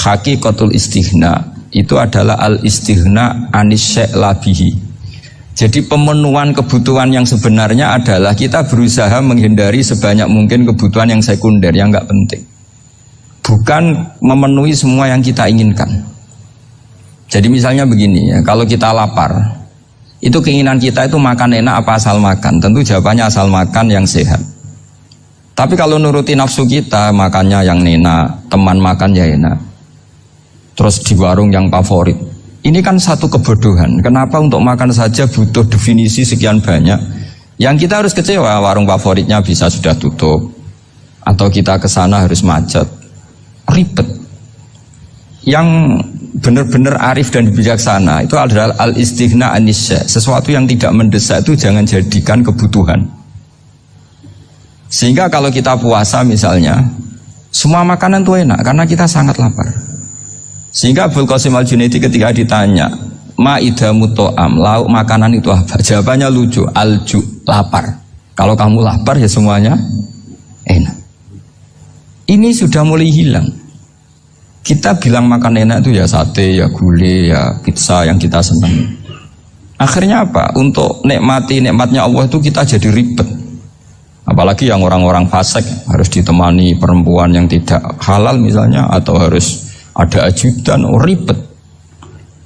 hakikatul istighna itu adalah al-istighna anis syai' labihi. Jadi pemenuhan kebutuhan yang sebenarnya adalah kita berusaha menghindari sebanyak mungkin kebutuhan yang sekunder, yang enggak penting. Bukan memenuhi semua yang kita inginkan. Jadi misalnya begini ya, kalau kita lapar, itu keinginan kita itu makan enak apa asal makan? Tentu jawabannya asal makan yang sehat. Tapi kalau nuruti nafsu kita, makannya yang enak, teman makan ya enak. Terus di warung yang favorit. Ini kan satu kebodohan. Kenapa untuk makan saja butuh definisi sekian banyak? Yang kita harus kecewa, warung favoritnya bisa sudah tutup. Atau kita ke sana harus macet. Ribet. Yang benar-benar arif dan bijaksana itu adalah al-istighna anisya. Sesuatu yang tidak mendesak itu jangan jadikan kebutuhan. Sehingga kalau kita puasa misalnya, semua makanan itu enak karena kita sangat lapar. Sehingga Abul Qasim Al-Junaidi ketika ditanya, ma'idamu to'am, lauk makanan itu apa? Jawabannya lucu, alju, lapar. Kalau kamu lapar ya semuanya enak. Ini sudah mulai hilang. Kita bilang makan enak itu ya sate, ya gulai, ya pizza yang kita senang. Akhirnya apa? Untuk nikmatnya Allah itu kita jadi ribet. Apalagi yang orang-orang fasik harus ditemani perempuan yang tidak halal misalnya, atau harus ada ajudan, ribet.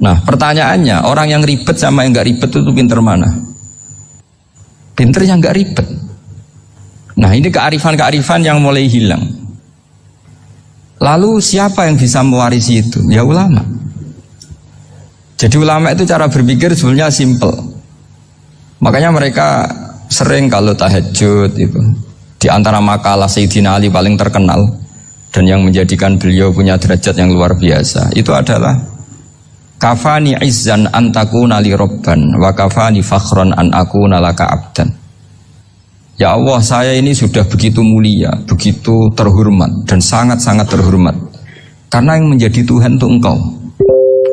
Nah pertanyaannya, orang yang ribet sama yang gak ribet itu pinter mana? Pinter yang gak ribet. Nah ini kearifan-kearifan yang mulai hilang. Lalu siapa yang bisa mewarisi itu? Ya ulama. Jadi ulama itu cara berpikir sebenarnya simple. Makanya mereka sering kalau tahajud itu, di antara makalah Sayyidina Ali paling terkenal dan yang menjadikan beliau punya derajat yang luar biasa, itu adalah kafani izzan an takuna li robban wa kafani fakhron an akuna laka abdan. Ya Allah, saya ini sudah begitu mulia, begitu terhormat dan sangat-sangat terhormat karena yang menjadi Tuhan itu Engkau.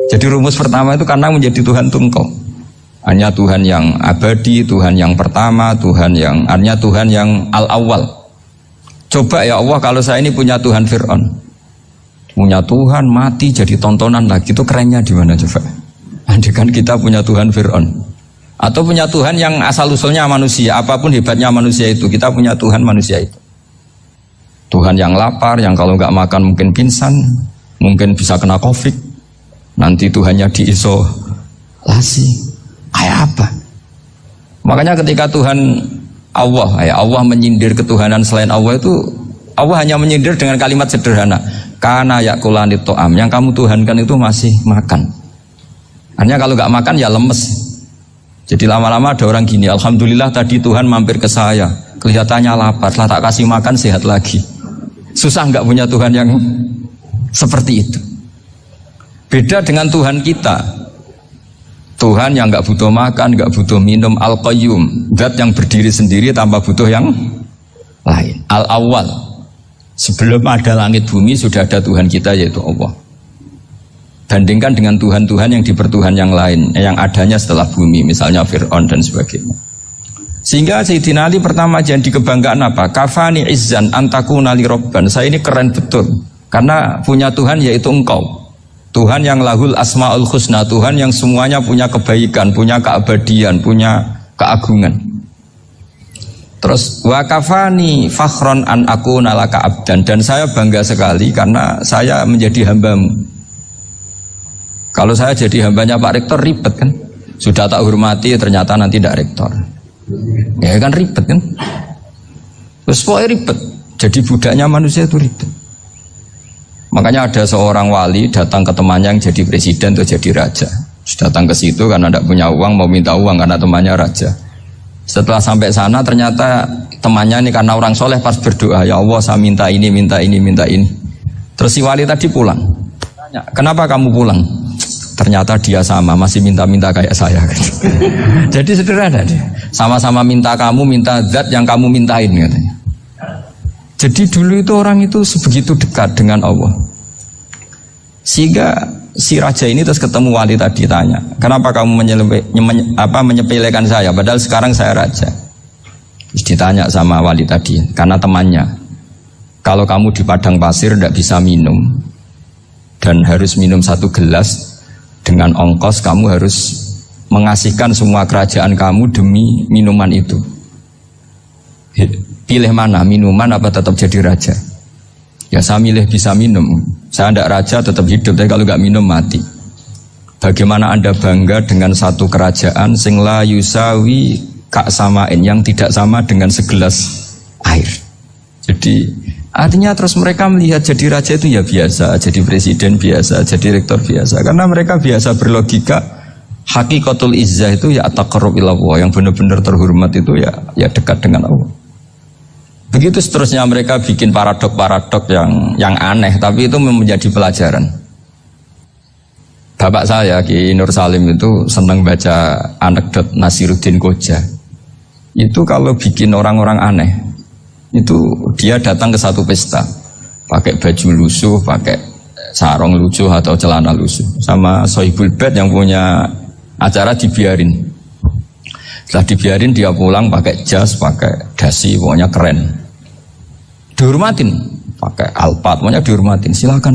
Jadi rumus pertama itu karena menjadi Tuhan itu Engkau. Hanya Tuhan yang abadi, Tuhan yang pertama, hanya Tuhan yang al-awwal. Coba ya Allah, kalau saya ini punya Tuhan Fir'aun, punya Tuhan mati jadi tontonan lagi, itu kerennya di mana coba? Andaikan kita punya Tuhan Fir'aun. Atau punya Tuhan yang asal-usulnya manusia, apapun hebatnya manusia itu, kita punya Tuhan manusia itu. Tuhan yang lapar, yang kalau nggak makan mungkin pingsan, mungkin bisa kena COVID, nanti Tuhannya diisolasi. Kayak apa? Makanya ketika Tuhan Allah menyindir ketuhanan selain Allah itu, Allah hanya menyindir dengan kalimat sederhana, kana yakulanit to'am, yang kamu tuhankan itu masih makan. Hanya kalau nggak makan ya lemes. Jadi lama-lama ada orang gini, alhamdulillah tadi Tuhan mampir ke saya, kelihatannya lapar, setelah tak kasih makan sehat lagi. Susah nggak punya Tuhan yang seperti itu. Beda dengan Tuhan kita, Tuhan yang nggak butuh makan, nggak butuh minum, al-qayyum, zat yang berdiri sendiri tanpa butuh yang lain, al-awwal. Sebelum ada langit bumi sudah ada Tuhan kita yaitu Allah. Bandingkan dengan Tuhan-Tuhan yang dipertuhan yang lain, yang adanya setelah bumi, misalnya Fir'aun dan sebagainya. Sehingga Sayyidina Ali pertama jadi kebanggaan apa? Kafani izzan antakuna li robban. Saya ini keren betul karena punya Tuhan yaitu Engkau. Tuhan yang lahul asma'ul husna, Tuhan yang semuanya punya kebaikan, punya keabadian, punya keagungan. Terus wa kafani fakhron an akuna laka abdan, dan saya bangga sekali karena saya menjadi hambamu. Kalau saya jadi hambanya Pak Rektor ribet kan, sudah tak hormati ternyata nanti tidak rektor, ya kan ribet kan. Terus pokoknya ribet, jadi budaknya manusia itu ribet. Makanya ada seorang wali datang ke temannya yang jadi presiden atau jadi raja. Sudah datang ke situ karena tidak punya uang, mau minta uang karena temannya raja. Setelah sampai sana ternyata temannya ini karena orang soleh pas berdoa, ya Allah saya minta ini, minta ini, minta ini. Terus si wali tadi pulang, tanya, kenapa kamu pulang? Ternyata dia sama, masih minta-minta kayak saya. Jadi sederhana dia. Sama-sama minta kamu, minta zat yang kamu mintain katanya. Jadi dulu itu orang itu sebegitu dekat dengan Allah. Sehingga si raja ini terus ketemu wali tadi tanya, kenapa kamu menyepelekan saya padahal sekarang saya raja? Terus ditanya sama wali tadi, karena temannya, kalau kamu di padang pasir tidak bisa minum dan harus minum 1 gelas, dengan ongkos kamu harus mengasihkan semua kerajaan kamu demi minuman itu. Pilih mana, minuman apa tetap jadi raja? Ya saya milih bisa minum. Saya tidak raja tetap hidup, tapi kalau nggak minum mati. Bagaimana Anda bangga dengan satu kerajaan sing la yusawi kak samain, yang tidak sama dengan segelas air. Jadi artinya terus mereka melihat jadi raja itu ya biasa, jadi presiden biasa, jadi rektor biasa. Karena mereka biasa berlogika hakikatul izzah itu ya at-taqarrub ila Allah, yang benar-benar terhormat itu ya dekat dengan Allah. Begitu seterusnya mereka bikin paradok-paradok yang aneh, tapi itu menjadi pelajaran. Bapak saya Ki Nur Salim itu senang baca anekdot Nasiruddin Koja. Itu kalau bikin orang-orang aneh, itu dia datang ke satu pesta, pakai baju lusuh, pakai sarung lusuh atau celana lusuh, sama Sohibul Bait yang punya acara dibiarin. Setelah dibiarin dia pulang pakai jas, pakai dasi, pokoknya keren. Dihormatin, pakai alpat, pokoknya dihormatin. Silakan.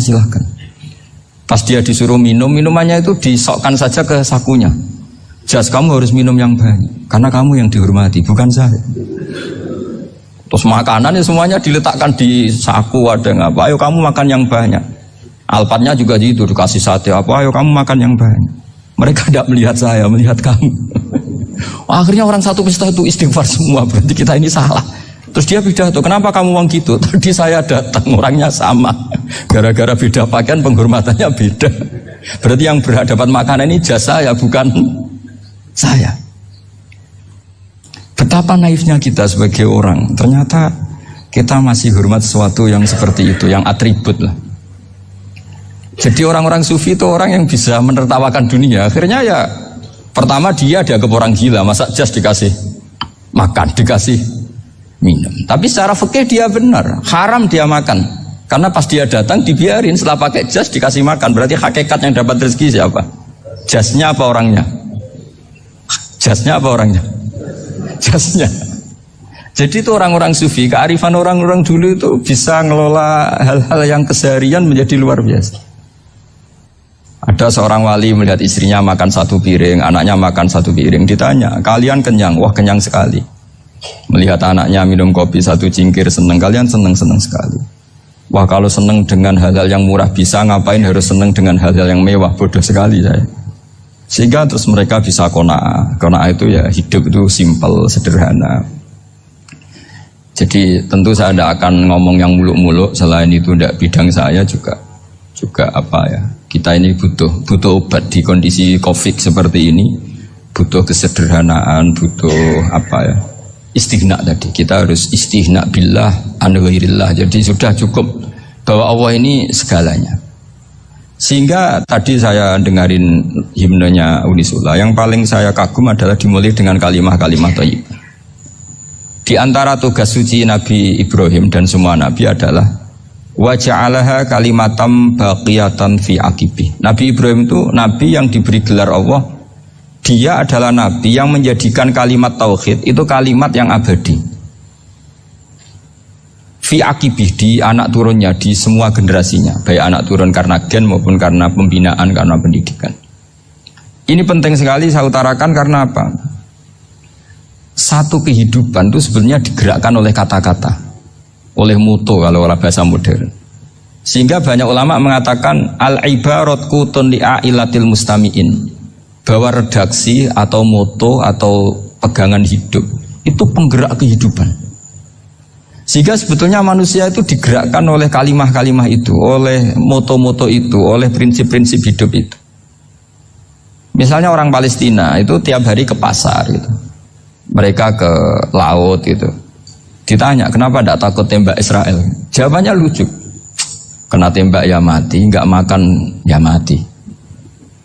Pas dia disuruh minum, minumannya itu disokkan saja ke sakunya. Jas, kamu harus minum yang banyak, karena kamu yang dihormati, bukan saya. Terus makanan ya semuanya diletakkan di saku, ada nggak apa? Ayo kamu makan yang banyak. Alpatnya juga gitu, dikasih sate apa? Ayo kamu makan yang banyak. Mereka tidak melihat saya, melihat kamu. Akhirnya orang satu pesta itu istighfar semua, berarti kita ini salah. Terus dia pidato, kenapa kamu uang gitu? Tadi saya datang, orangnya sama. Gara-gara beda pakaian, penghormatannya beda. Berarti yang berhak dapat makanan ini jasa ya, bukan saya. Betapa naifnya kita sebagai orang. Ternyata kita masih hormat sesuatu yang seperti itu, yang atribut lah. Jadi orang-orang sufi itu orang yang bisa menertawakan dunia. Akhirnya ya, pertama dia dianggap orang gila, masa jas dikasih makan, dikasih minum. Tapi secara fikih dia benar, haram dia makan. Karena pas dia datang dibiarin, setelah pakai jas dikasih makan. Berarti hakikat yang dapat rezeki siapa? Jasnya apa orangnya? Jasnya apa orangnya? Jasnya. Jadi itu orang-orang sufi, kearifan orang-orang dulu itu bisa ngelola hal-hal yang keseharian menjadi luar biasa. Ada seorang wali melihat istrinya makan 1 piring, anaknya makan 1 piring. Ditanya, kalian kenyang? Wah, kenyang sekali. Melihat anaknya minum kopi 1 cingkir, senang. Kalian senang sekali. Wah, kalau senang dengan hal-hal yang murah bisa, ngapain harus senang dengan hal-hal yang mewah? Bodoh sekali saya. Sehingga terus mereka bisa qanaah. Qanaah itu ya hidup itu simple, sederhana. Jadi tentu saya tidak akan ngomong yang muluk-muluk, selain itu tidak bidang saya juga apa ya. Kita ini butuh obat di kondisi Covid seperti ini. Butuh kesederhanaan, butuh apa ya? Istighna tadi. Kita harus istighna billah an ghairillah. Jadi sudah cukup bahwa Allah ini segalanya. Sehingga tadi saya dengarin himnenya Unisula, yang paling saya kagum adalah dimulai dengan kalimat-kalimat thayyibah. Di antara tugas suci Nabi Ibrahim dan semua Nabi adalah wa ja'alaha kalimatam baqiyatan fi aqibi. Nabi Ibrahim itu Nabi yang diberi gelar Allah. Dia adalah Nabi yang menjadikan kalimat tauhid itu kalimat yang abadi. Fi akibih, di anak turunnya, di semua generasinya, baik anak turun karena gen maupun karena pembinaan, karena pendidikan. Ini penting sekali saya utarakan karena apa? Satu kehidupan itu sebenarnya digerakkan oleh kata-kata, oleh mutu kalau bahasa modern. Sehingga banyak ulama mengatakan al-ibarat qutun li'ailatil mustami'in, bahwa redaksi atau moto atau pegangan hidup itu penggerak kehidupan. Sehingga sebetulnya manusia itu digerakkan oleh kalimah-kalimah itu, oleh moto-moto itu, oleh prinsip-prinsip hidup itu. Misalnya orang Palestina itu tiap hari ke pasar gitu. Mereka ke laut gitu. Ditanya, kenapa tidak takut tembak Israel? Jawabannya lucu. Kena tembak ya mati, nggak makan ya mati.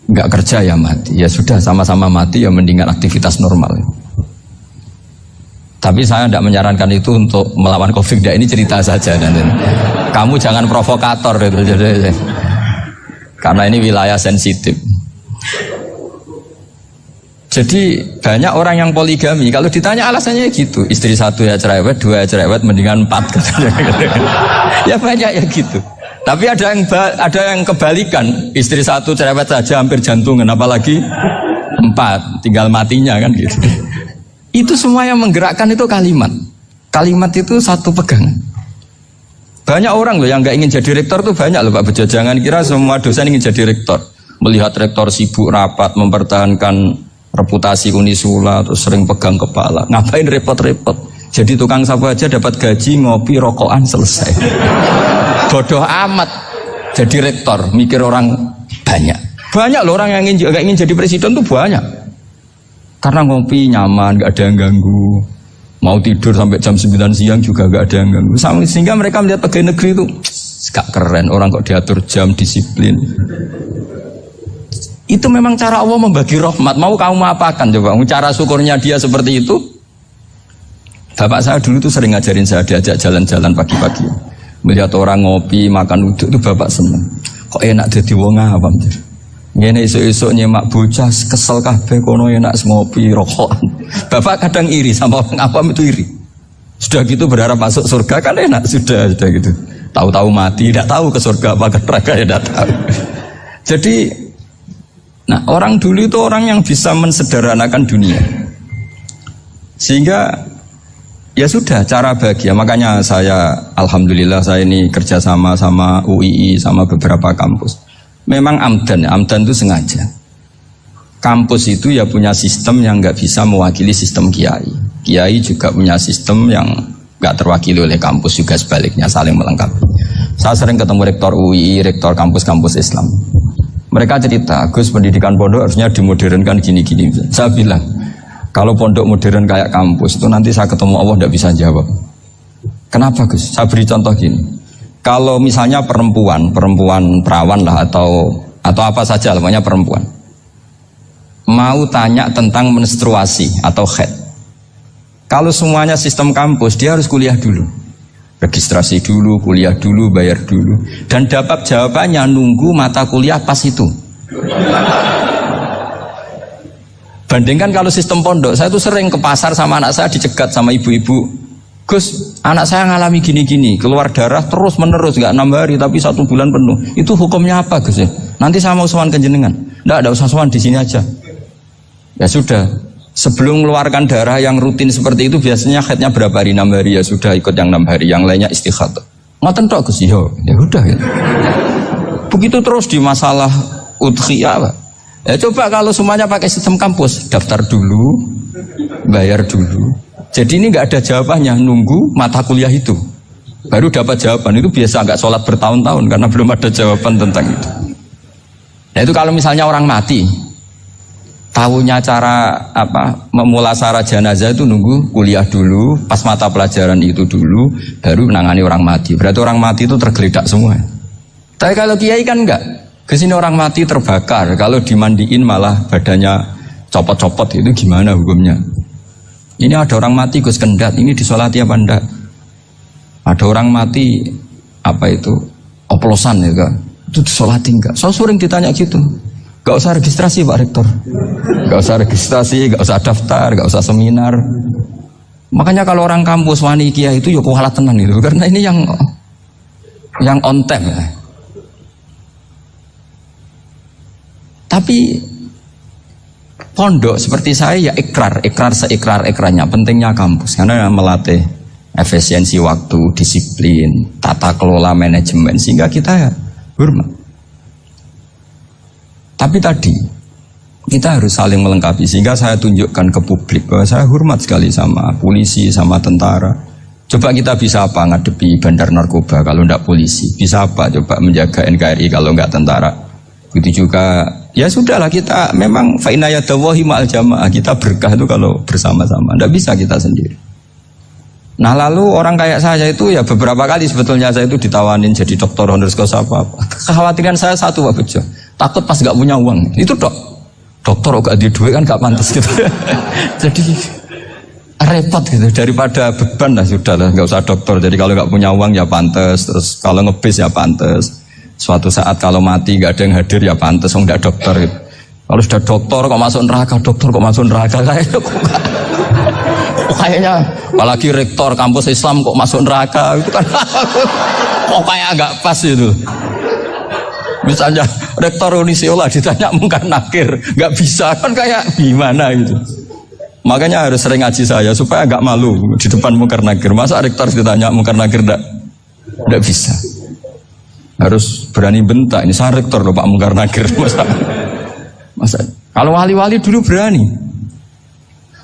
Nggak kerja ya mati. Ya sudah, sama-sama mati ya mendingan aktivitas normal. Tapi saya tidak menyarankan itu untuk melawan Covid. Ini cerita saja. Kamu jangan provokator gitu. Karena ini wilayah sensitif. Jadi banyak orang yang poligami. Kalau ditanya alasannya gitu, istri 1 ya cerewet, 2 ya cerewet, mendingan 4. Ya banyak ya gitu. Tapi ada yang kebalikan, istri satu cerewet saja hampir jantungan, apalagi 4, tinggal matinya kan gitu. Itu semua yang menggerakkan itu kalimat. Kalimat itu satu pegangan. Banyak orang loh yang nggak ingin jadi rektor tuh banyak loh Pak Bejo. Jangan kira semua dosen ingin jadi rektor. Melihat rektor sibuk rapat mempertahankan reputasi Unisula terus sering pegang kepala. Ngapain repot-repot? Jadi tukang sapu aja dapat gaji, ngopi, rokokan, selesai. Bodoh amat jadi rektor, mikir orang banyak. Banyak loh orang yang nggak ingin jadi presiden tuh banyak. Karena ngopi nyaman, nggak ada yang ganggu. Mau tidur sampai jam 9 siang juga nggak ada yang ganggu. Sehingga mereka melihat pegawai negeri itu gak keren, orang kok diatur jam, disiplin. Itu memang cara Allah membagi rahmat. Mau kamu apakan coba? Cara syukurnya dia seperti itu. Bapak saya dulu tuh sering ngajarin saya, diajak jalan-jalan pagi-pagi. Melihat orang ngopi, makan uduk itu bapak seneng. Kok enak jadi wong awam. Ngene esuk-esuk nyemak bocah kesel kabeh kono enak ngopi rokokan. Bapak kadang iri sama orang awam itu iri. Sudah gitu berharap masuk surga kan enak sudah gitu. Tahu-tahu mati, tidak tahu ke surga apa ke neraka ya tidak tahu. Jadi nah, orang dulu itu orang yang bisa mensederhanakan dunia. Sehingga ya sudah cara bahagia. Makanya saya alhamdulillah saya ini kerjasama sama UII sama beberapa kampus. Memang amdan itu sengaja. Kampus itu ya punya sistem yang nggak bisa mewakili sistem kiai. Kiai juga punya sistem yang nggak terwakili oleh kampus, juga sebaliknya saling melengkapi. Saya sering ketemu rektor UII, rektor kampus-kampus Islam. Mereka cerita, Gus pendidikan pondok harusnya dimodernkan gini-gini. Saya bilang, kalau pondok modern kayak kampus itu nanti saya ketemu Allah tidak bisa jawab. Kenapa Gus? Saya beri contoh gini. Kalau misalnya perempuan perawan lah atau apa saja, namanya perempuan, mau tanya tentang menstruasi atau haid. Kalau semuanya sistem kampus, dia harus kuliah dulu, registrasi dulu, kuliah dulu, bayar dulu, dan dapat jawabannya nunggu mata kuliah pas itu. Bandingkan kalau sistem pondok, saya tuh sering ke pasar sama anak saya dicegat sama ibu-ibu. Gus, anak saya ngalami gini-gini, keluar darah terus menerus, nggak 6 hari tapi 1 bulan penuh. Itu hukumnya apa Gus ya? Nanti saya mau sowan ke jenengan. Nggak usah sowan di sini aja. Ya sudah, sebelum mengeluarkan darah yang rutin seperti itu biasanya haidnya berapa hari? 6 hari ya sudah ikut yang 6 hari, yang lainnya istighatsah. Ngoten tok Gus ya udah ya. Begitu terus di masalah udhiyah Pak. Ya coba kalau semuanya pakai sistem kampus, daftar dulu, bayar dulu. Jadi ini nggak ada jawabannya, nunggu mata kuliah itu baru dapat jawaban. Itu biasa nggak sholat bertahun-tahun karena belum ada jawaban tentang itu. Nah itu kalau misalnya orang mati, tahunya cara memulasara jenazah itu nunggu kuliah dulu, pas mata pelajaran itu dulu, baru menangani orang mati. Berarti orang mati itu tergeledak semua. Tapi kalau kiai kan enggak. Kesini orang mati terbakar, kalau dimandiin malah badannya copot-copot, itu gimana hukumnya? Ini ada orang mati Gus Kendat, ini disolati apa enggak? Ada orang mati oplosan ya kan? Itu disolati enggak? So sering ditanya gitu. Gak usah registrasi Pak Rektor, gak usah registrasi, gak usah daftar, gak usah seminar. Makanya kalau orang kampus wani kiai itu ya kualat tenan gitu, karena ini yang on time ya. Tapi pondok seperti saya ya ikrar seikrar-ikrarnya. Pentingnya kampus karena melatih efisiensi waktu, disiplin, tata kelola manajemen, sehingga kita ya hormat. Tapi tadi kita harus saling melengkapi, sehingga saya tunjukkan ke publik bahwa saya hormat sekali sama polisi, sama tentara. Coba kita bisa apa ngadepi bandar narkoba kalau tidak polisi? Bisa apa coba menjaga NKRI kalau nggak tentara? Begitu juga ya sudahlah, kita memang fa inna yadallahi ma'al jamaah, kita berkah itu kalau bersama-sama, tidak bisa kita sendiri. Nah lalu orang kayak saya itu ya beberapa kali sebetulnya saya itu ditawanin jadi dokter honoris causa apa. Kekhawatiran saya satu Pak Bejo, takut pas nggak punya uang. Itu dokter gak di duit kan gak pantas gitu. Jadi repot gitu, daripada beban lah sudahlah nggak usah dokter. Jadi kalau nggak punya uang ya pantas, terus kalau ngebis ya pantas. Suatu saat kalau mati nggak ada yang hadir ya pantas, nggak dokter gitu. Kalau sudah dokter kok masuk neraka, dokter kok masuk neraka kayak Kayaknya apalagi rektor kampus Islam kok masuk neraka itu kan kok kayak agak pas itu. Misalnya rektor Unisiola ditanya mungkar nakir, nggak bisa kan kayak gimana gitu. Makanya harus sering ngaji saya supaya agak malu di depan mungkar nakir. Masa rektor ditanya mungkar nakir nggak bisa. Harus berani bentak. Ini saya rektor loh Pak mungkar nakir. Masa kalau wali-wali dulu berani.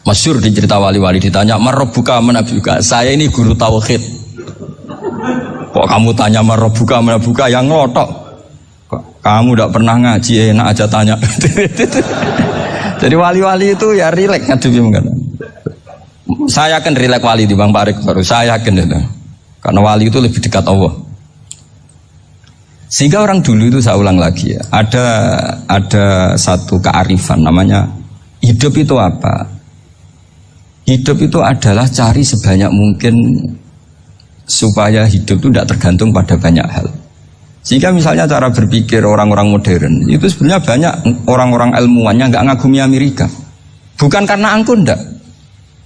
Masyhur di cerita wali-wali ditanya marabbuka manabuka. Saya ini guru tauhid. Kok kamu tanya marabbuka manabuka yang ngotok? Kamu tidak pernah ngaji, enak aja tanya. Jadi wali-wali itu ya rileks ngadepi mungkin. Saya yakin rileks wali di Bang Pak Rektor. Saya yakin itu. Karena wali itu lebih dekat Allah. Sehingga orang dulu itu saya ulang lagi ya. Ada satu kearifan namanya hidup itu apa? Hidup itu adalah cari sebanyak mungkin supaya hidup itu tidak tergantung pada banyak hal. Sehingga misalnya cara berpikir orang-orang modern itu sebenarnya banyak orang-orang ilmuwannya nggak ngagumi Amerika. Bukan karena angkuh ndak.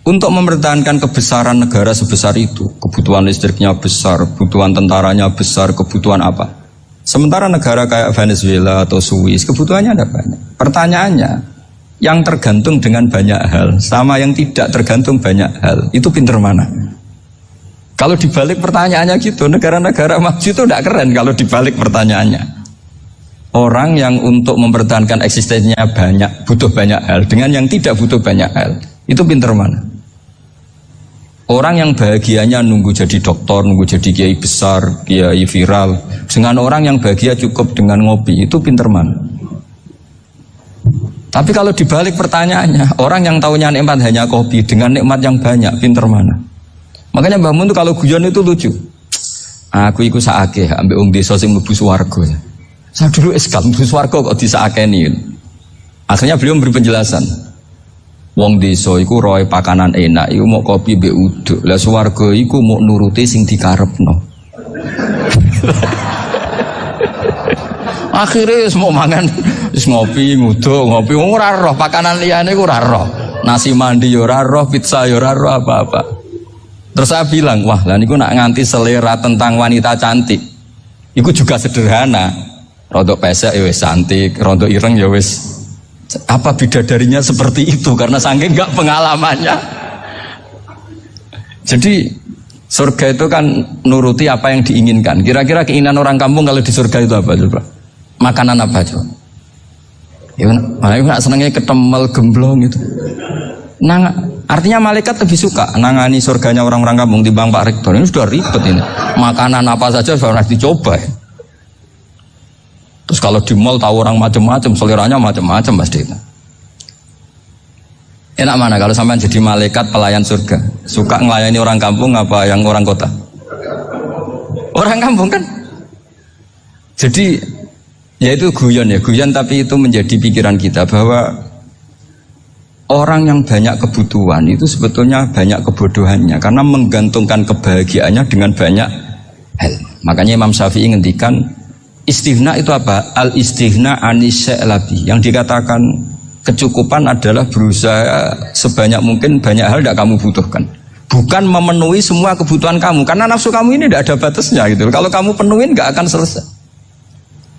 Untuk mempertahankan kebesaran negara sebesar itu, kebutuhan listriknya besar, kebutuhan tentaranya besar, kebutuhan apa. Sementara negara kayak Venezuela atau Swiss kebutuhannya ada banyak. Pertanyaannya, yang tergantung dengan banyak hal sama yang tidak tergantung banyak hal, itu pinter mana? Kalau dibalik pertanyaannya gitu, negara-negara maju itu tidak keren kalau dibalik pertanyaannya. Orang yang untuk mempertahankan eksistensinya banyak, butuh banyak hal, dengan yang tidak butuh banyak hal, itu pinter mana? Orang yang bahagianya nunggu jadi dokter, nunggu jadi kiai besar, kiai viral, dengan orang yang bahagia cukup dengan ngopi, itu pinter mana? Tapi kalau dibalik pertanyaannya, orang yang tahunya nikmat hanya kopi, dengan nikmat yang banyak, pinter mana? Makanya Mbah Mun itu kalau guyon itu lucu. Aku ikut saake ambek wong desa sing mlebu swarga. Saya dulu eskal mlebu swarga kok disakeni. Akhirnya beliau memberi penjelasan. Wong desa iku roe pakanan enak, iku mau kopi mbek uduk. Lah swarga iku mau nuruti sing dikarepno. Akhirnya semua mangan wis ngopi, nguduk, ngopi ora roh pakanan liyane iku ora roh. Nasi mandi yo ora roh, pizza yo ora roh apa-apa. Terus saya bilang, wah lah niku nak nganti selera tentang wanita cantik. Iku juga sederhana. Rodok pesek ya wis cantik, rodok ireng ya wis. Apa bidadarinya seperti itu karena saking enggak pengalamannya. Jadi surga itu kan nuruti apa yang diinginkan. Kira-kira keinginan orang kampung kalau di surga itu apa coba? Makanan apa coba? Ya mana senengnya ketemel gemblong itu. Artinya malaikat lebih suka nangani surganya orang-orang kampung di Bang Pak Rektor. Ini sudah ribet ini. Makanan apa saja sudah dicoba. Terus kalau di mall tahu orang macam-macam, seleranya macam-macam pasti itu. Enak mana kalau sampai jadi malaikat pelayan surga? Suka ngelayani orang kampung apa yang orang kota? Orang kampung kan? Jadi ya itu guyon ya, guyon tapi itu menjadi pikiran kita bahwa orang yang banyak kebutuhan itu sebetulnya banyak kebodohannya karena menggantungkan kebahagiaannya dengan banyak hal. Makanya Imam Syafi'i ngendikan istighna itu apa? Al istighna anisya'labi. Yang dikatakan kecukupan adalah berusaha sebanyak mungkin banyak hal tidak kamu butuhkan. Bukan memenuhi semua kebutuhan kamu karena nafsu kamu ini tidak ada batasnya gitu. Kalau kamu penuhin nggak akan selesai.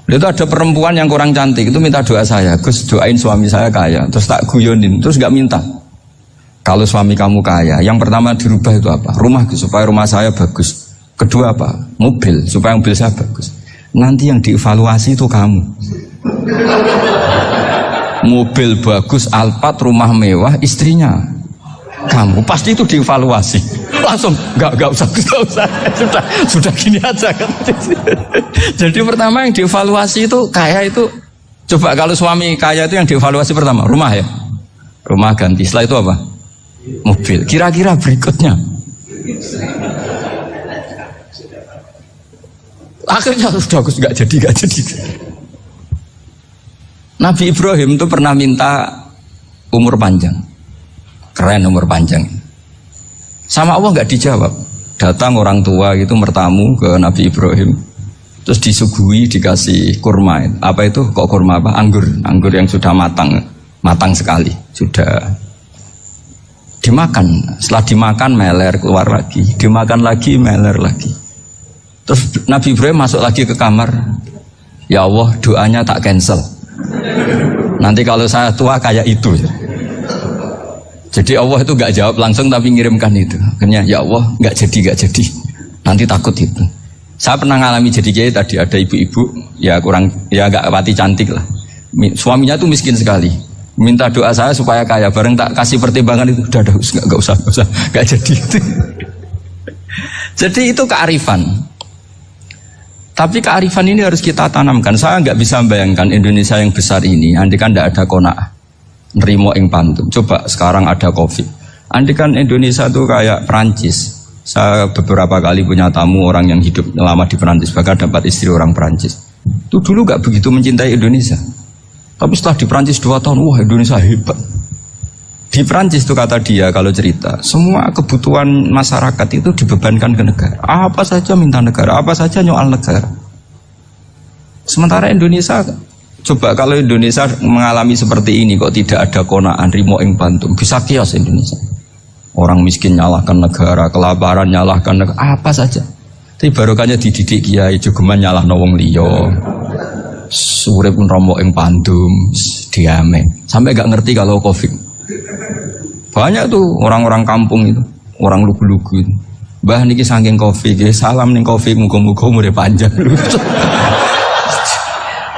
Itu ada perempuan yang kurang cantik, itu minta doa saya, Gus doain suami saya kaya, terus tak guyonin, terus gak minta. Kalau suami kamu kaya, yang pertama dirubah itu apa? Rumah, supaya rumah saya bagus. Kedua apa? Mobil, supaya mobil saya bagus. Nanti yang dievaluasi itu kamu. Mobil bagus, Alphard, rumah mewah, istrinya kamu. Pasti itu dievaluasi. Langsung, enggak usah. Sudah gini aja kan. Jadi pertama yang dievaluasi itu kaya itu, coba kalau suami kaya itu yang dievaluasi pertama, rumah ya? Rumah ganti, setelah itu apa? Mobil. Kira-kira berikutnya akhirnya sudah Gus gak jadi. Nabi Ibrahim itu pernah minta umur panjang. Keren umur panjang. Sama Allah nggak dijawab. Datang orang tua itu bertamu ke Nabi Ibrahim. Terus disuguhi dikasih kurma. Apa itu? Kok kurma apa? Anggur yang sudah matang sekali. Sudah Dimakan, setelah dimakan meler keluar lagi, dimakan lagi meler lagi. Terus Nabi Ibrahim masuk lagi ke kamar. Ya Allah, doanya tak cancel. Nanti kalau saya tua kayak itu. Jadi Allah itu gak jawab langsung tapi ngirimkan itu. Akhirnya ya Allah gak jadi. Nanti takut itu. Saya pernah ngalami jadi kiai tadi, ada ibu-ibu ya kurang, ya gak pati cantik lah. Suaminya tuh miskin sekali. Minta doa saya supaya kaya, bareng tak kasih pertimbangan itu, udah gak usah, gak jadi itu. Jadi itu kearifan. Tapi kearifan ini harus kita tanamkan. Saya nggak bisa membayangkan Indonesia yang besar ini, andai kan tidak ada qanaah, nerimo ing pantum. Coba sekarang ada Covid. Andai kan Indonesia itu kayak Perancis. Saya beberapa kali punya tamu orang yang hidup lama di Perancis, bahkan dapat istri orang Perancis. Itu dulu nggak begitu mencintai Indonesia. Tapi setelah di Perancis 2 tahun, wah Indonesia hebat. Di Perancis itu kata dia kalau cerita, semua kebutuhan masyarakat itu dibebankan ke negara. Apa saja minta negara, apa saja nyoal negara. Sementara Indonesia, coba kalau Indonesia mengalami seperti ini, kok tidak ada qanaah rimo ing pantum, bisa kios Indonesia. Orang miskin nyalahkan negara, kelaparan nyalahkan negara, apa saja. Tapi barokahnya dididik kiai, jogeman nyalahno wong liya. Surip pun rombok yang pandum diame sampai gak ngerti kalau Covid. Banyak tuh orang-orang kampung itu, orang lugu-lugu itu. Mbah niki saking Covid, salam ning Covid, muga-muga umure panjang.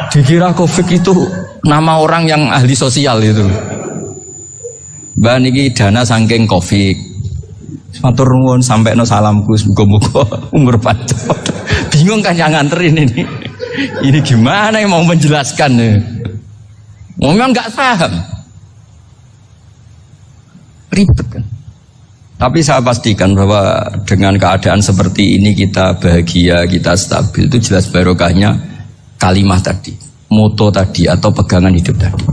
Dikira Covid itu nama orang yang ahli sosial itu. Mbah niki dana saking Covid. Matur nuwun sampai no salamku, muga-muga umur panjang. Bingung kan yang nganterin ini. Ini gimana yang mau menjelaskan nih? Memang nggak paham, ribet kan? Tapi saya pastikan bahwa dengan keadaan seperti ini kita bahagia, kita stabil, itu jelas barokahnya kalimat tadi, moto tadi atau pegangan hidup tadi.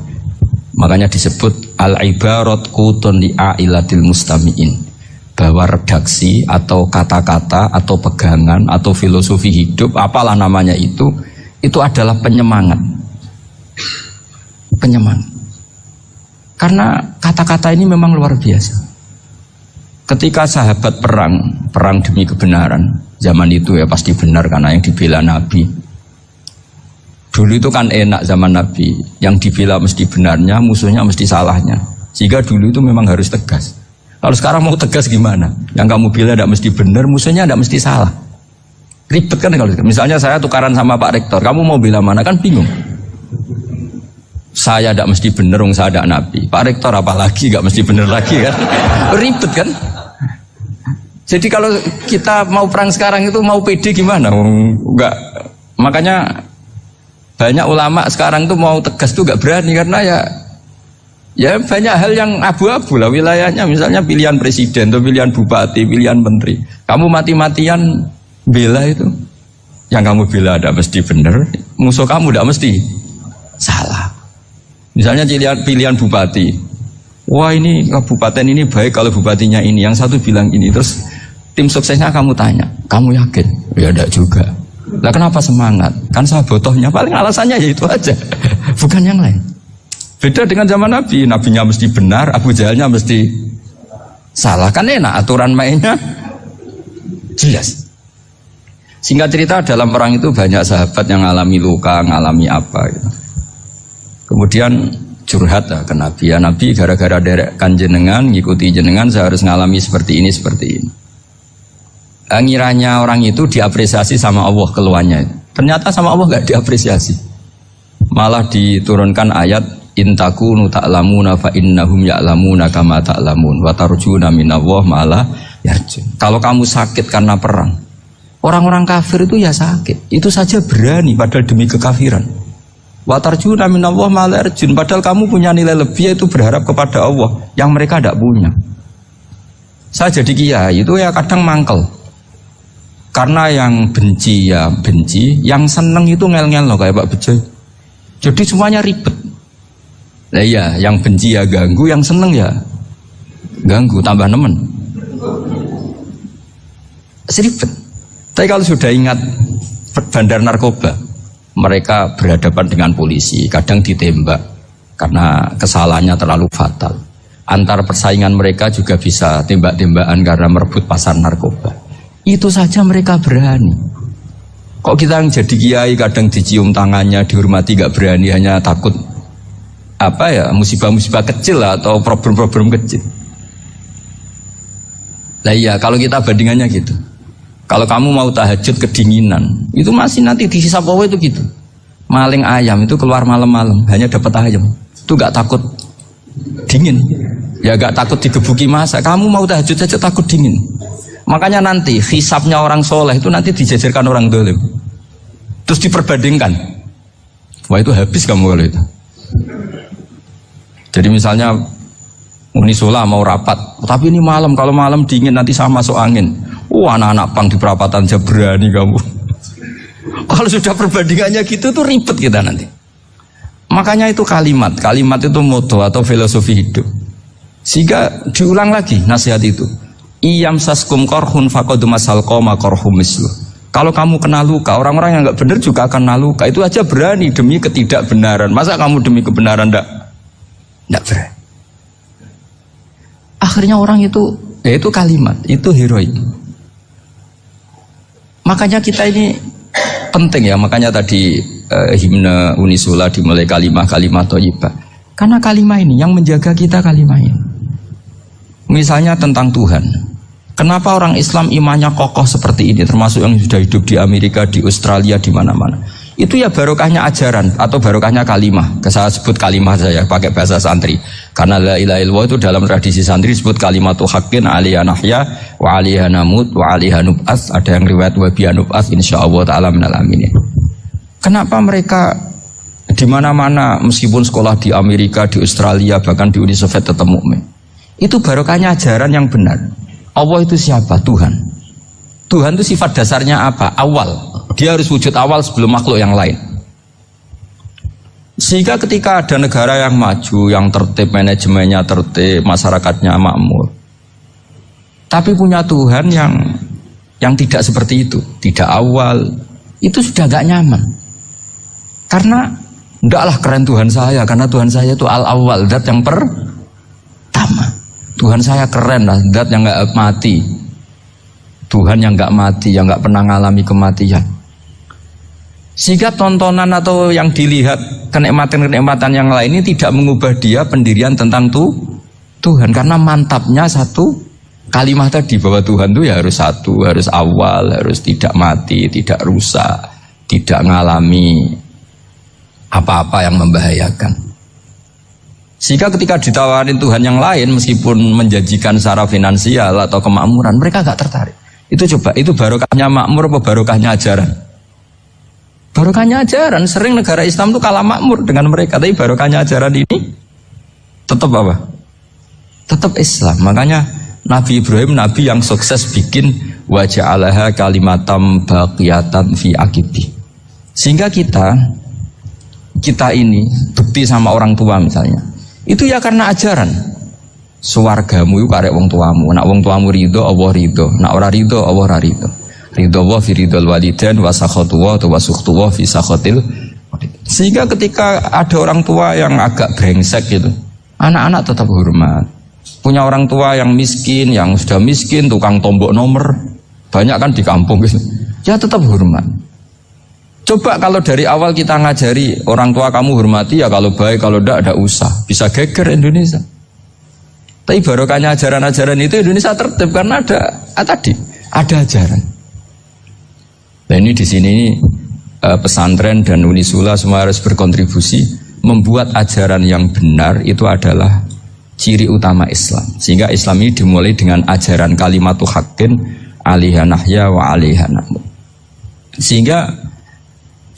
Makanya disebut al-ibarat qutun li ailatil mustami'in, bahwa redaksi atau kata-kata atau pegangan atau filosofi hidup, apalah namanya itu adalah penyemangat. Penyemangat. Karena kata-kata ini memang luar biasa. Ketika sahabat perang demi kebenaran, zaman itu ya pasti benar karena yang dibela Nabi. Dulu itu kan enak zaman Nabi, yang dibela mesti benarnya, musuhnya mesti salahnya. Sehingga dulu itu memang harus tegas. Kalau sekarang mau tegas gimana? Yang kamu bela tidak mesti benar, musuhnya tidak mesti salah. Ribet kan kalau misalnya saya tukaran sama Pak Rektor, kamu mau bela mana kan bingung. Saya tidak mesti benar, saya tidak Nabi. Pak Rektor apalagi nggak mesti benar lagi kan? Ribet kan? Jadi kalau kita mau perang sekarang itu mau pede gimana? Enggak. Makanya banyak ulama sekarang tuh mau tegas tuh nggak berani karena ya banyak hal yang abu-abu lah wilayahnya. Misalnya pilihan presiden atau pilihan bupati, pilihan menteri. Kamu mati-matian bela itu, yang kamu bela ada mesti benar, musuh kamu tidak mesti salah. Misalnya pilihan bupati, wah ini kabupaten ini baik kalau bupatinya ini, yang satu bilang ini, terus tim suksesnya kamu tanya, kamu yakin? Ya tidak juga. Lah kenapa semangat? Kan saya botohnya, paling alasannya ya itu aja, bukan yang lain. Beda dengan zaman Nabi, nabinya mesti benar, Abu Jahalnya mesti salah, kan enak aturan mainnya jelas. Singkat cerita dalam perang itu banyak sahabat yang ngalami luka, ngalami apa gitu. Kemudian curhat ke Nabi, ya Nabi gara-gara derekkan jenengan, ngikuti jenengan saya harus ngalami seperti ini. Ngiranya orang itu diapresiasi sama Allah keluarnya. Ternyata sama Allah gak diapresiasi. Malah diturunkan ayat intakunu ta'lamuna fa innahum ya'lamuna kama ta'lamun wa tarjuna minallah ma'ala yarjun. Kalau kamu sakit karena perang, orang-orang kafir itu ya sakit, itu saja berani padahal demi kekafiran. Wa tarjuna minallah ma'ala yarjun, padahal kamu punya nilai lebih yaitu berharap kepada Allah yang mereka tidak punya. Saya jadi kiai itu ya kadang mangkel. Karena yang benci ya benci, yang seneng itu ngel-ngel loh kayak Pak Bejo. Jadi semuanya ribet. Nah iya, yang benci ya ganggu, yang seneng ya ganggu, tambah nemen. Seribet. Tapi kalau sudah ingat bandar narkoba, mereka berhadapan dengan polisi, kadang ditembak karena kesalahannya terlalu fatal. Antar persaingan mereka juga bisa tembak-tembakan karena merebut pasar narkoba. Itu saja mereka berani. Kok kita yang jadi kiai kadang dicium tangannya, dihormati gak berani, hanya takut musibah-musibah kecil lah, atau problem-problem kecil. Lah iya, kalau kita bandingannya gitu. Kalau kamu mau tahajud kedinginan, itu masih nanti dihisab Allah itu gitu. Maling ayam itu keluar malam-malam, hanya dapat ayam. Itu gak takut dingin. Ya gak takut digebuki masa. Kamu mau tahajud saja takut dingin. Makanya nanti hisabnya orang soleh itu nanti dijajarkan orang dolim. Terus diperbandingkan. Wah itu habis kamu kalau itu. Jadi misalnya Unisula mau rapat, tapi ini malam, kalau malam dingin nanti sama masuk angin. Anak-anak pang di perapatan aja berani kamu. Kalau sudah perbandingannya gitu tuh ribet kita nanti. Makanya itu kalimat itu moto atau filosofi hidup. Sehingga diulang lagi nasihat itu. Iyam saskum korhun faqad masal qoma korhum mislu. Kalau kamu kena luka, orang-orang yang nggak benar juga akan kena luka. Itu aja berani demi ketidakbenaran. Masa kamu demi kebenaran enggak berani? Akhirnya orang itu, ya itu kalimat, itu heroik. Makanya kita ini penting ya, makanya tadi himne Unisula dimulai kalimat thayyibah. Karena kalimat ini yang menjaga kita kalimat ini. Misalnya tentang Tuhan. Kenapa orang Islam imannya kokoh seperti ini, termasuk yang sudah hidup di Amerika, di Australia, di mana-mana. Itu ya barokahnya ajaran atau barokahnya kalimah. Saya sebut kalimah saya pakai bahasa santri. Karena la ilaha illallah itu dalam tradisi santri disebut kalimatu haqqin alaiha nahya wa alaiha namut wa alaiha nub'ats. Ada yang riwayat wa biya nub'ats insyaallah taala minal aminin. Kenapa mereka di mana-mana meskipun sekolah di Amerika, di Australia, bahkan di Uni Soviet tetap mukmin? Itu barokahnya ajaran yang benar. Allah itu siapa? Tuhan. Tuhan itu sifat dasarnya apa? Awal. Dia harus wujud awal sebelum makhluk yang lain. Sehingga ketika ada negara yang maju, yang tertib, manajemennya tertib, masyarakatnya makmur, tapi punya Tuhan yang tidak seperti itu, tidak awal, itu sudah gak nyaman. Karena ndaklah keren Tuhan saya, karena Tuhan saya itu al-awwal, zat yang pertama. Tuhan saya keren lah, zat yang gak mati. Tuhan yang gak mati, yang gak pernah ngalami kematian. Sehingga tontonan atau yang dilihat kenikmatan-kenikmatan yang lain ini tidak mengubah dia pendirian tentang Tuhan. Karena mantapnya satu kalimat tadi, bahwa Tuhan itu ya harus satu, harus awal, harus tidak mati, tidak rusak, tidak ngalami apa-apa yang membahayakan. Sehingga ketika ditawarin Tuhan yang lain, meskipun menjanjikan secara finansial atau kemakmuran, mereka gak tertarik. Itu coba, itu barokahnya makmur apa barokahnya ajaran? Barokahnya ajaran. Sering negara Islam itu kalah makmur dengan mereka, tapi barokahnya ajaran ini tetap apa? Tetap Islam. Makanya Nabi Ibrahim, Nabi yang sukses bikin wa ja'alaha kalimatam baqiyatan fi aqibi. Sehingga kita ini bukti sama orang tua misalnya, itu ya karena ajaran. Suwargamu itu karek wong tuamu. Nak wong tuamu ridho, Allah ridho. Nak ora ridho, Allah ora ridho. Ridho Allah fi ridhol walidain wa sakhatu wa sukhtu wa fi sakhatil. Sehingga ketika ada orang tua yang agak brengsek gitu, anak-anak tetap hormat. Punya orang tua yang miskin, yang sudah miskin, tukang tombok nomor, banyak kan di kampung gitu. Ya tetap hormat. Coba kalau dari awal kita ngajari orang tua kamu hormati, ya kalau baik, kalau tidak usah. Bisa geger Indonesia. Tapi barokahnya ajaran-ajaran itu Indonesia tertib karena ada ajaran. Nah ini di sini pesantren dan Unisula semua harus berkontribusi membuat ajaran yang benar itu adalah ciri utama Islam. Sehingga Islam ini dimulai dengan ajaran kalimatu haqqin alaiha nahya wa alaiha namut. Sehingga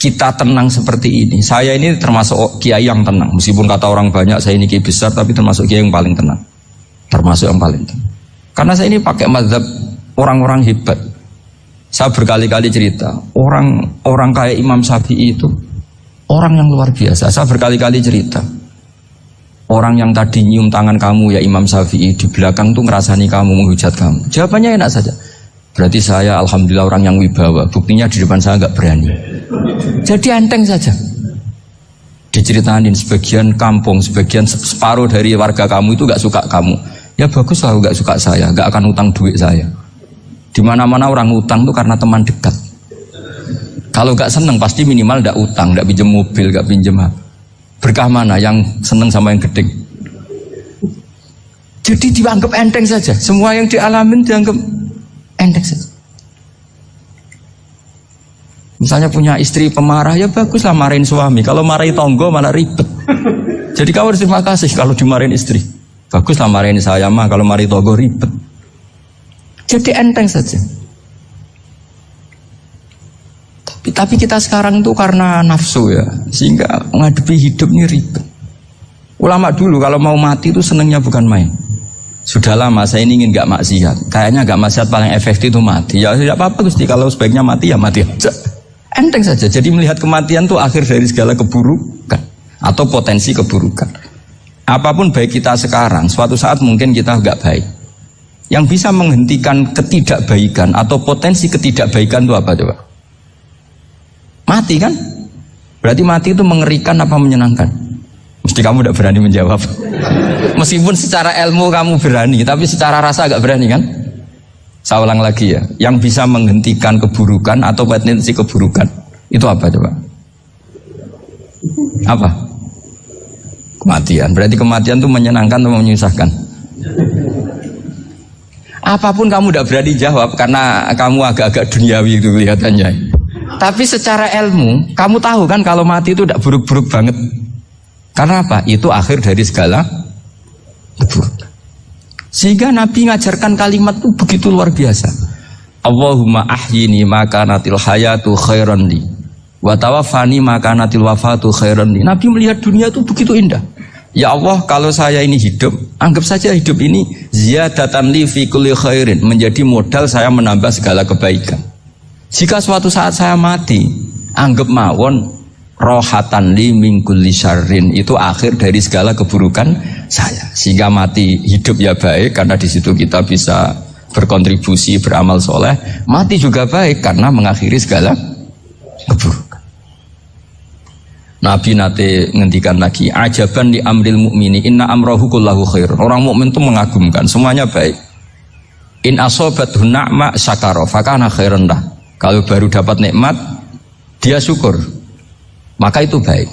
kita tenang seperti ini. Saya ini termasuk kiai yang tenang. Meskipun kata orang banyak saya ini kiai besar, tapi termasuk kiai yang paling tenang. Termasuk yang paling tenang. Karena saya ini pakai mazhab orang-orang hebat. Saya berkali-kali cerita, orang kayak Imam Syafi'i itu orang yang luar biasa. Saya berkali-kali cerita, orang yang tadi nyium tangan kamu ya Imam Syafi'i, di belakang tuh ngerasani kamu, menghujat kamu. Jawabannya enak saja. Berarti saya alhamdulillah orang yang wibawa. Buktinya di depan saya nggak berani. Jadi enteng saja. diceritain sebagian kampung, sebagian separuh dari warga kamu itu gak suka kamu. Ya bagus lah gak suka saya, gak akan utang duit saya. Di mana-mana orang utang tuh karena teman dekat. Kalau gak seneng pasti minimal gak utang, gak pinjem mobil, gak pinjem apa. Berkah mana yang seneng sama yang gede? Jadi dianggap enteng saja. Semua yang dialamin dianggap enteng saja. Misalnya punya istri pemarah, ya baguslah marahin suami. Kalau marahin tonggo malah ribet. Jadi kau harus terima kasih kalau dimarahin istri. Baguslah marahin saya mah, kalau marahin tonggo ribet. Jadi enteng saja. Tapi kita sekarang itu karena nafsu ya, sehingga menghadapi hidup ini ribet. Ulama dulu kalau mau mati itu senengnya bukan main. Sudah lama saya ini ingin gak maksiat. Kayaknya gak maksiat paling efektif itu mati. Ya tidak apa-apa Gusti, kalau sebaiknya mati ya mati aja. Enteng saja. Jadi melihat kematian itu akhir dari segala keburukan atau potensi keburukan. Apapun baik kita sekarang, suatu saat mungkin kita gak baik. Yang bisa menghentikan ketidakbaikan atau potensi ketidakbaikan itu apa coba? Mati kan? Berarti mati itu mengerikan apa menyenangkan? Mesti kamu tidak berani menjawab. Meskipun secara ilmu kamu berani, tapi secara rasa agak berani kan? Saya ulang lagi ya, yang bisa menghentikan keburukan atau potensi keburukan itu apa coba? Apa? Kematian. Berarti kematian itu menyenangkan atau menyusahkan? Apapun kamu tidak berani jawab karena kamu agak-agak duniawi itu kelihatannya. Tapi secara ilmu, kamu tahu kan kalau mati itu tidak buruk-buruk banget. Karena apa? Itu akhir dari segala keburukan. Sehingga Nabi ngajarkan kalimat itu begitu luar biasa. Allahumma ahyini maka natil hayatu khairan li wa tawaffani maka natil wafatu khairan li. Nabi melihat dunia itu begitu indah. Ya Allah, kalau saya ini hidup, anggap saja hidup ini ziyadatan li fi kulli khairin, menjadi modal saya menambah segala kebaikan. Jika suatu saat saya mati, anggap mawon rohatan li min kulli syarrin, itu akhir dari segala keburukan saya. Sehingga mati hidup ya baik karena di situ kita bisa berkontribusi beramal soleh. Mati juga baik karena mengakhiri segala keburukan. Nabi nate ngendikan lagi, ajaban li amril mu'mini inna amrahu kullahu khair. Orang mukmin itu mengagumkan, semuanya baik. In asobathu na'ma syakara fakana khairan lah. Kalau baru dapat nikmat dia syukur, maka itu baik.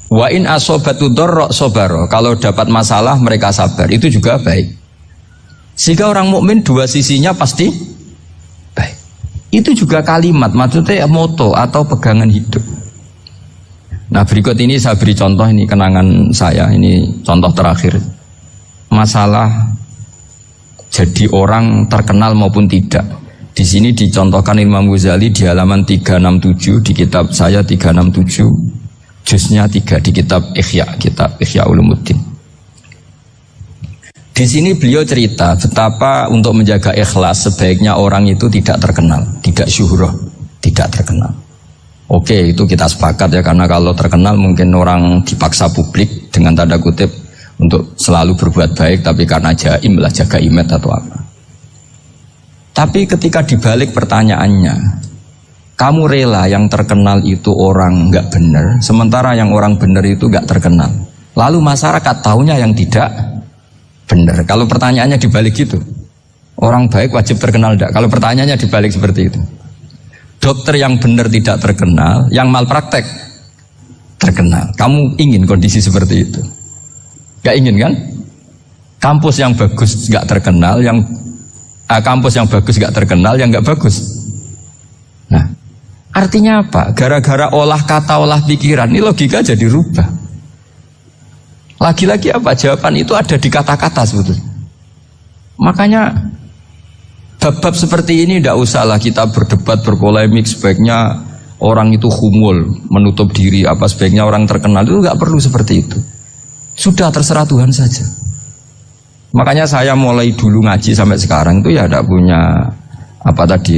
Wa in asobatu dharra sabara, kalau dapat masalah mereka sabar, itu juga baik. Sehingga orang mukmin dua sisinya pasti baik. Itu juga kalimat, maksudnya moto atau pegangan hidup. Nah berikut ini saya beri contoh, ini kenangan saya, ini contoh terakhir. Masalah jadi orang terkenal maupun tidak. Di sini dicontohkan Imam Ghazali di halaman 367 di kitab saya 367, juznya 3 di kitab Ihya Ulumuddin. Di sini beliau cerita betapa untuk menjaga ikhlas sebaiknya orang itu tidak terkenal, tidak syuhrah, tidak terkenal. Oke, itu kita sepakat ya, karena kalau terkenal mungkin orang dipaksa publik dengan tanda kutip untuk selalu berbuat baik, tapi karena jaim lah, jaga image atau apa. Tapi ketika dibalik pertanyaannya, kamu rela yang terkenal itu orang nggak benar, sementara yang orang benar itu nggak terkenal. Lalu masyarakat tahunya yang tidak benar. Kalau pertanyaannya dibalik gitu, orang baik wajib terkenal enggak? Kalau pertanyaannya dibalik seperti itu, dokter yang benar tidak terkenal, yang malpraktek terkenal. Kamu ingin kondisi seperti itu? Gak ingin kan? Kampus yang bagus gak terkenal, kampus yang bagus gak terkenal, yang gak bagus. Nah, artinya apa? Gara-gara olah kata, olah pikiran, ini logika jadi rubah. Lagi-lagi apa? Jawaban itu ada di kata-kata sebetulnya. Makanya bab-bab seperti ini tidak usahlah kita berdebat, berpolemik. Sebaiknya orang itu humul, menutup diri, apa sebaiknya orang terkenal, itu nggak perlu seperti itu. Sudah terserah Tuhan saja. Makanya saya mulai dulu ngaji sampai sekarang itu ya tidak punya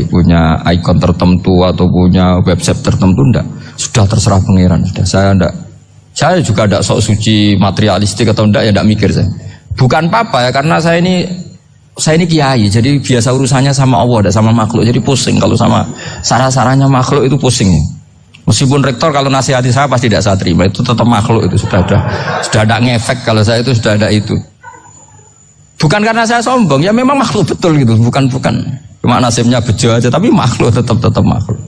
punya ikon tertentu atau punya website tertentu, enggak. Sudah terserah pangeran. Sudah saya juga tidak sok suci materialistik atau enggak, ya tidak mikir saya. Bukan apa-apa ya, karena saya ini kiai, jadi biasa urusannya sama Allah, tidak sama makhluk. Jadi pusing kalau sama sarah-sarahnya makhluk itu pusing. Meskipun rektor kalau nasihati saya pasti tidak saya terima, itu tetap makhluk, itu sudah ada ngefek kalau saya itu sudah ada itu. Bukan karena saya sombong, ya memang makhluk betul gitu, bukan cuma nasibnya bejo aja, tapi makhluk tetap makhluk.